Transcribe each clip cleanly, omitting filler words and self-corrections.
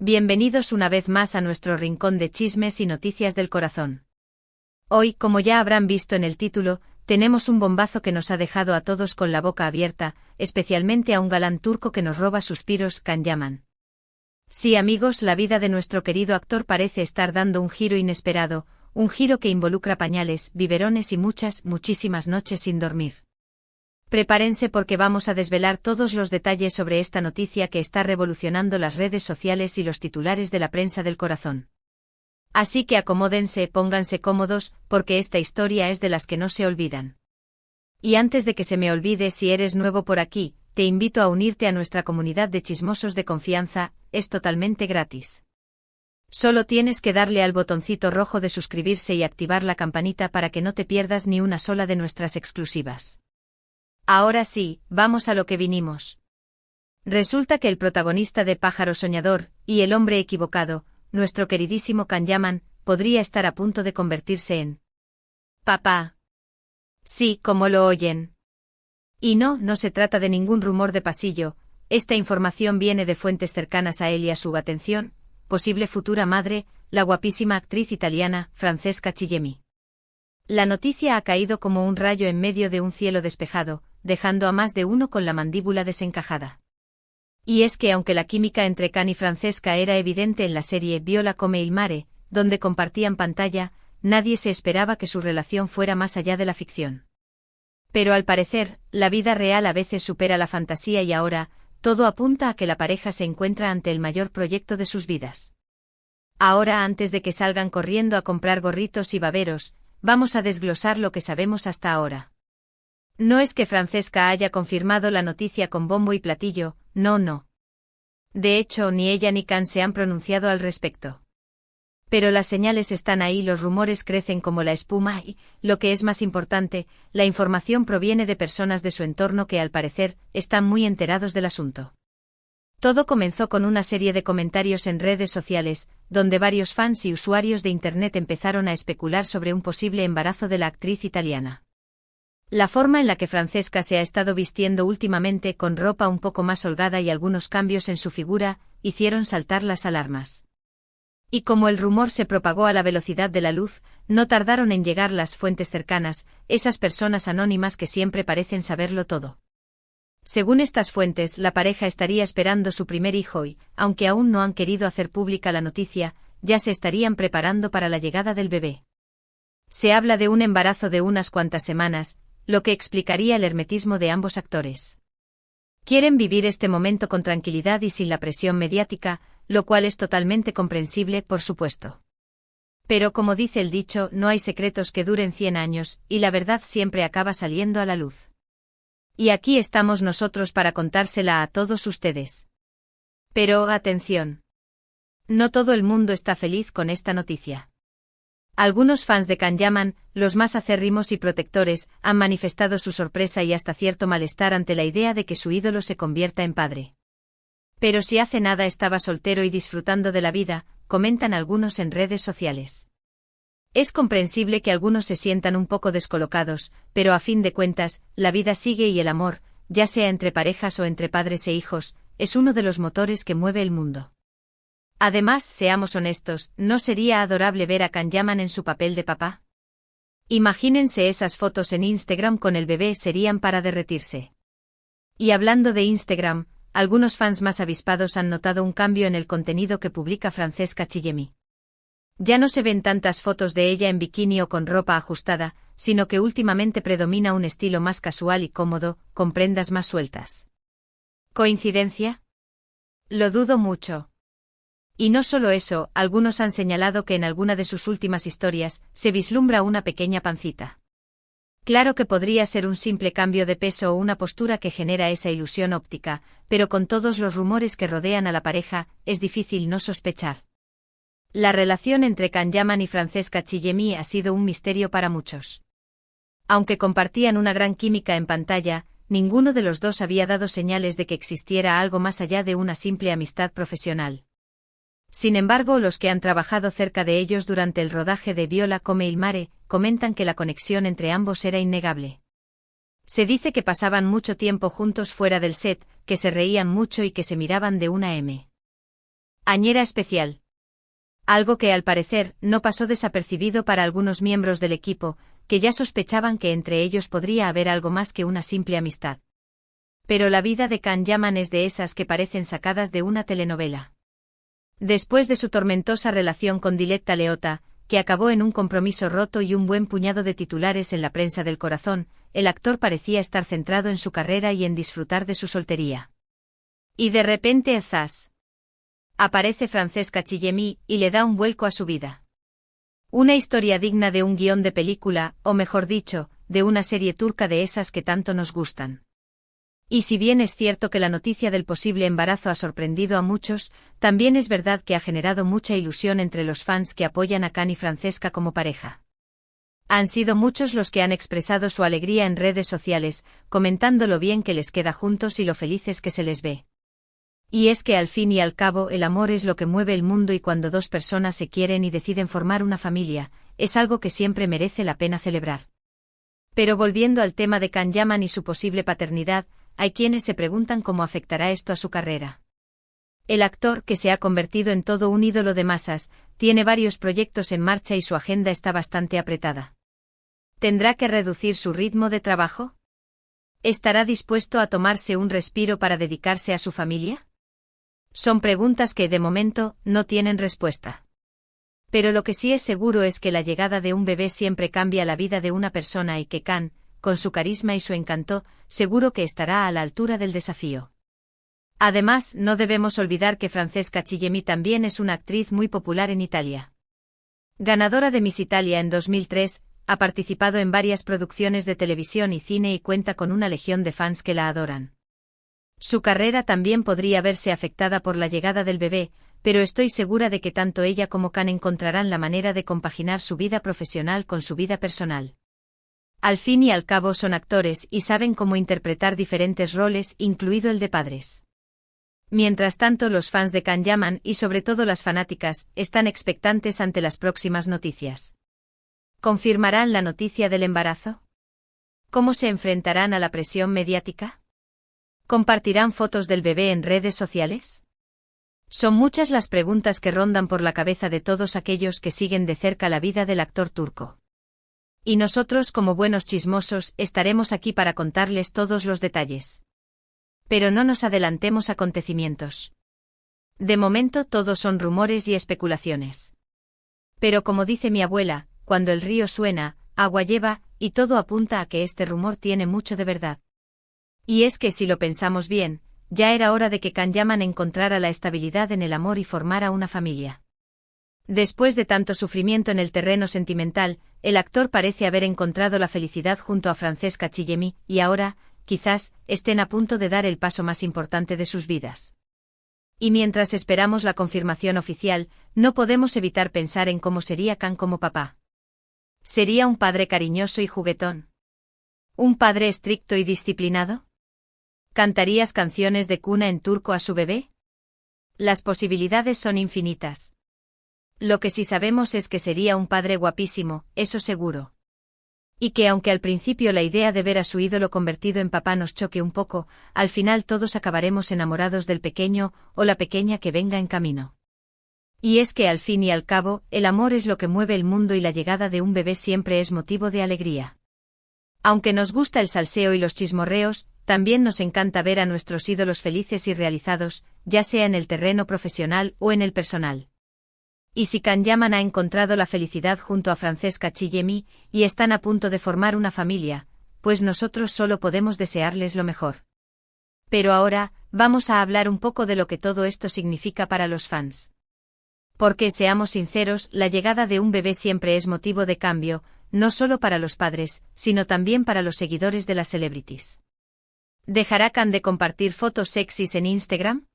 Bienvenidos una vez más a nuestro rincón de chismes y noticias del corazón. Hoy, como ya habrán visto en el título, tenemos un bombazo que nos ha dejado a todos con la boca abierta, especialmente a un galán turco que nos roba suspiros, Can Yaman. Sí, amigos, la vida de nuestro querido actor parece estar dando un giro inesperado, un giro que involucra pañales, biberones y muchísimas noches sin dormir. Prepárense porque vamos a desvelar todos los detalles sobre esta noticia que está revolucionando las redes sociales y los titulares de la prensa del corazón. Así que acomódense, pónganse cómodos, porque esta historia es de las que no se olvidan. Y antes de que se me olvide, si eres nuevo por aquí, te invito a unirte a nuestra comunidad de chismosos de confianza, es totalmente gratis. Solo tienes que darle al botoncito rojo de suscribirse y activar la campanita para que no te pierdas ni una sola de nuestras exclusivas. Ahora sí, vamos a lo que vinimos. Resulta que el protagonista de Pájaro Soñador, y el hombre equivocado, nuestro queridísimo Can Yaman, podría estar a punto de convertirse en papá. Sí, como lo oyen. Y no se trata de ningún rumor de pasillo, esta información viene de fuentes cercanas a él y a su atención, posible futura madre, la guapísima actriz italiana, Francesca Chillemi. La noticia ha caído como un rayo en medio de un cielo despejado, dejando a más de uno con la mandíbula desencajada. Y es que aunque la química entre Can y Francesca era evidente en la serie Viola come il mare, donde compartían pantalla, nadie se esperaba que su relación fuera más allá de la ficción. Pero al parecer, la vida real a veces supera la fantasía y ahora, todo apunta a que la pareja se encuentra ante el mayor proyecto de sus vidas. Ahora, antes de que salgan corriendo a comprar gorritos y baberos, vamos a desglosar lo que sabemos hasta ahora. No es que Francesca haya confirmado la noticia con bombo y platillo, no. De hecho, ni ella ni Can se han pronunciado al respecto. Pero las señales están ahí, los rumores crecen como la espuma y, lo que es más importante, la información proviene de personas de su entorno que al parecer, están muy enterados del asunto. Todo comenzó con una serie de comentarios en redes sociales, donde varios fans y usuarios de Internet empezaron a especular sobre un posible embarazo de la actriz italiana. La forma en la que Francesca se ha estado vistiendo últimamente con ropa un poco más holgada y algunos cambios en su figura, hicieron saltar las alarmas. Y como el rumor se propagó a la velocidad de la luz, no tardaron en llegar las fuentes cercanas, esas personas anónimas que siempre parecen saberlo todo. Según estas fuentes, la pareja estaría esperando su primer hijo y, aunque aún no han querido hacer pública la noticia, ya se estarían preparando para la llegada del bebé. Se habla de un embarazo de unas cuantas semanas, lo que explicaría el hermetismo de ambos actores. Quieren vivir este momento con tranquilidad y sin la presión mediática, lo cual es totalmente comprensible, por supuesto. Pero como dice el dicho, no hay secretos que duren 100 años, y la verdad siempre acaba saliendo a la luz. Y aquí estamos nosotros para contársela a todos ustedes. Pero, atención. No todo el mundo está feliz con esta noticia. Algunos fans de Can Yaman, los más acérrimos y protectores, han manifestado su sorpresa y hasta cierto malestar ante la idea de que su ídolo se convierta en padre. Pero si hace nada estaba soltero y disfrutando de la vida, comentan algunos en redes sociales. Es comprensible que algunos se sientan un poco descolocados, pero a fin de cuentas, la vida sigue y el amor, ya sea entre parejas o entre padres e hijos, es uno de los motores que mueve el mundo. Además, seamos honestos, ¿no sería adorable ver a Can Yaman en su papel de papá? Imagínense esas fotos en Instagram con el bebé, serían para derretirse. Y hablando de Instagram, algunos fans más avispados han notado un cambio en el contenido que publica Francesca Chillemi. Ya no se ven tantas fotos de ella en bikini o con ropa ajustada, sino que últimamente predomina un estilo más casual y cómodo, con prendas más sueltas. ¿Coincidencia? Lo dudo mucho. Y no solo eso, algunos han señalado que en alguna de sus últimas historias, se vislumbra una pequeña pancita. Claro que podría ser un simple cambio de peso o una postura que genera esa ilusión óptica, pero con todos los rumores que rodean a la pareja, es difícil no sospechar. La relación entre Can Yaman y Francesca Chillemi ha sido un misterio para muchos. Aunque compartían una gran química en pantalla, ninguno de los dos había dado señales de que existiera algo más allá de una simple amistad profesional. Sin embargo, los que han trabajado cerca de ellos durante el rodaje de Viola come il mare, comentan que la conexión entre ambos era innegable. Se dice que pasaban mucho tiempo juntos fuera del set, que se reían mucho y que se miraban de una m. Añera especial. Algo que, al parecer, no pasó desapercibido para algunos miembros del equipo, que ya sospechaban que entre ellos podría haber algo más que una simple amistad. Pero la vida de Can Yaman es de esas que parecen sacadas de una telenovela. Después de su tormentosa relación con Diletta Leotta, que acabó en un compromiso roto y un buen puñado de titulares en la prensa del corazón, el actor parecía estar centrado en su carrera y en disfrutar de su soltería. Y de repente, ¡zas!, aparece Francesca Chillemi y le da un vuelco a su vida. Una historia digna de un guión de película, o mejor dicho, de una serie turca de esas que tanto nos gustan. Y si bien es cierto que la noticia del posible embarazo ha sorprendido a muchos, también es verdad que ha generado mucha ilusión entre los fans que apoyan a Can y Francesca como pareja. Han sido muchos los que han expresado su alegría en redes sociales, comentando lo bien que les queda juntos y lo felices que se les ve. Y es que al fin y al cabo el amor es lo que mueve el mundo, y cuando dos personas se quieren y deciden formar una familia, es algo que siempre merece la pena celebrar. Pero volviendo al tema de Can Yaman y su posible paternidad, hay quienes se preguntan cómo afectará esto a su carrera. El actor, que se ha convertido en todo un ídolo de masas, tiene varios proyectos en marcha y su agenda está bastante apretada. ¿Tendrá que reducir su ritmo de trabajo? ¿Estará dispuesto a tomarse un respiro para dedicarse a su familia? Son preguntas que, de momento, no tienen respuesta. Pero lo que sí es seguro es que la llegada de un bebé siempre cambia la vida de una persona y que Can, con su carisma y su encanto, seguro que estará a la altura del desafío. Además, no debemos olvidar que Francesca Chillemi también es una actriz muy popular en Italia. Ganadora de Miss Italia en 2003, ha participado en varias producciones de televisión y cine y cuenta con una legión de fans que la adoran. Su carrera también podría verse afectada por la llegada del bebé, pero estoy segura de que tanto ella como Can encontrarán la manera de compaginar su vida profesional con su vida personal. Al fin y al cabo son actores y saben cómo interpretar diferentes roles, incluido el de padres. Mientras tanto, los fans de Can Yaman, y sobre todo las fanáticas, están expectantes ante las próximas noticias. ¿Confirmarán la noticia del embarazo? ¿Cómo se enfrentarán a la presión mediática? ¿Compartirán fotos del bebé en redes sociales? Son muchas las preguntas que rondan por la cabeza de todos aquellos que siguen de cerca la vida del actor turco. Y nosotros, como buenos chismosos, estaremos aquí para contarles todos los detalles. Pero no nos adelantemos a acontecimientos. De momento todo son rumores y especulaciones. Pero como dice mi abuela, cuando el río suena, agua lleva, y todo apunta a que este rumor tiene mucho de verdad. Y es que si lo pensamos bien, ya era hora de que Can Yaman encontrara la estabilidad en el amor y formara una familia. Después de tanto sufrimiento en el terreno sentimental, el actor parece haber encontrado la felicidad junto a Francesca Chillemi, y ahora, quizás, estén a punto de dar el paso más importante de sus vidas. Y mientras esperamos la confirmación oficial, no podemos evitar pensar en cómo sería Can como papá. ¿Sería un padre cariñoso y juguetón? ¿Un padre estricto y disciplinado? ¿Cantarías canciones de cuna en turco a su bebé? Las posibilidades son infinitas. Lo que sí sabemos es que sería un padre guapísimo, eso seguro. Y que aunque al principio la idea de ver a su ídolo convertido en papá nos choque un poco, al final todos acabaremos enamorados del pequeño o la pequeña que venga en camino. Y es que al fin y al cabo, el amor es lo que mueve el mundo y la llegada de un bebé siempre es motivo de alegría. Aunque nos gusta el salseo y los chismorreos, también nos encanta ver a nuestros ídolos felices y realizados, ya sea en el terreno profesional o en el personal. Y si Can Yaman ha encontrado la felicidad junto a Francesca Chillemi, y están a punto de formar una familia, pues nosotros solo podemos desearles lo mejor. Pero ahora, vamos a hablar un poco de lo que todo esto significa para los fans. Porque, seamos sinceros, la llegada de un bebé siempre es motivo de cambio, no solo para los padres, sino también para los seguidores de las celebrities. ¿Dejará Can de compartir fotos sexys en Instagram?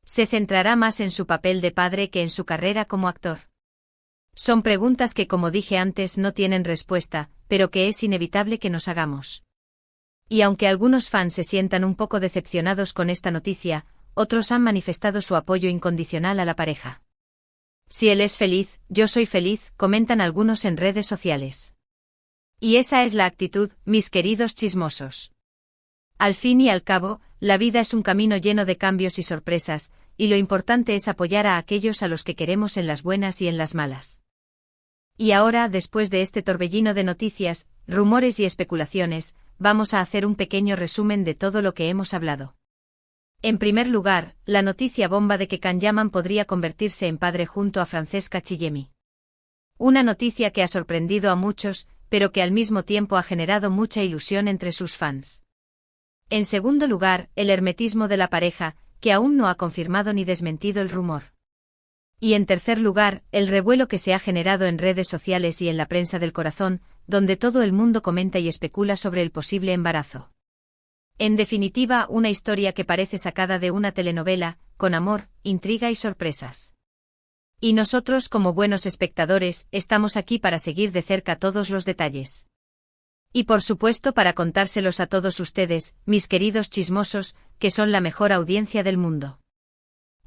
¿Se centrará más en su papel de padre que en su carrera como actor? Son preguntas que, como dije antes, no tienen respuesta, pero que es inevitable que nos hagamos. Y aunque algunos fans se sientan un poco decepcionados con esta noticia, otros han manifestado su apoyo incondicional a la pareja. Si él es feliz, yo soy feliz, comentan algunos en redes sociales. Y esa es la actitud, mis queridos chismosos. Al fin y al cabo, la vida es un camino lleno de cambios y sorpresas, y lo importante es apoyar a aquellos a los que queremos en las buenas y en las malas. Y ahora, después de este torbellino de noticias, rumores y especulaciones, vamos a hacer un pequeño resumen de todo lo que hemos hablado. En primer lugar, la noticia bomba de que Can Yaman podría convertirse en padre junto a Francesca Chillemi. Una noticia que ha sorprendido a muchos, pero que al mismo tiempo ha generado mucha ilusión entre sus fans. En segundo lugar, el hermetismo de la pareja, que aún no ha confirmado ni desmentido el rumor. Y en tercer lugar, el revuelo que se ha generado en redes sociales y en la prensa del corazón, donde todo el mundo comenta y especula sobre el posible embarazo. En definitiva, una historia que parece sacada de una telenovela, con amor, intriga y sorpresas. Y nosotros, como buenos espectadores, estamos aquí para seguir de cerca todos los detalles. Y por supuesto para contárselos a todos ustedes, mis queridos chismosos, que son la mejor audiencia del mundo.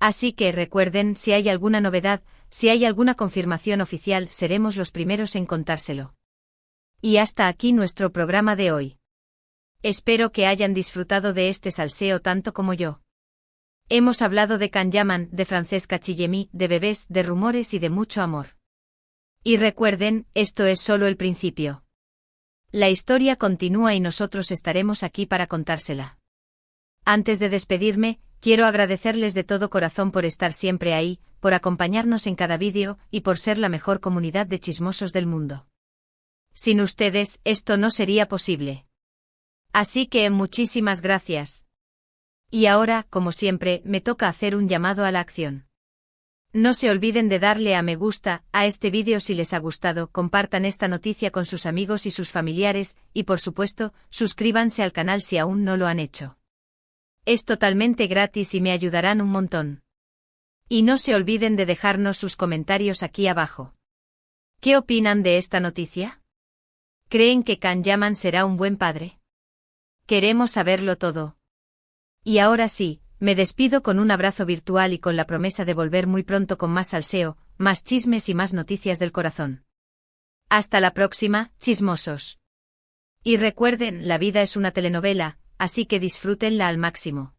Así que recuerden, si hay alguna novedad, si hay alguna confirmación oficial, seremos los primeros en contárselo. Y hasta aquí nuestro programa de hoy. Espero que hayan disfrutado de este salseo tanto como yo. Hemos hablado de Can Yaman, de Francesca Chillemi, de bebés, de rumores y de mucho amor. Y recuerden, esto es solo el principio. La historia continúa y nosotros estaremos aquí para contársela. Antes de despedirme, quiero agradecerles de todo corazón por estar siempre ahí, por acompañarnos en cada vídeo, y por ser la mejor comunidad de chismosos del mundo. Sin ustedes, esto no sería posible. Así que muchísimas gracias. Y ahora, como siempre, me toca hacer un llamado a la acción. No se olviden de darle a me gusta a este vídeo si les ha gustado, compartan esta noticia con sus amigos y sus familiares, y por supuesto, suscríbanse al canal si aún no lo han hecho. Es totalmente gratis y me ayudarán un montón. Y no se olviden de dejarnos sus comentarios aquí abajo. ¿Qué opinan de esta noticia? ¿Creen que Can Yaman será un buen padre? Queremos saberlo todo. Y ahora sí, me despido con un abrazo virtual y con la promesa de volver muy pronto con más salseo, más chismes y más noticias del corazón. Hasta la próxima, chismosos. Y recuerden, la vida es una telenovela, así que disfrútenla al máximo.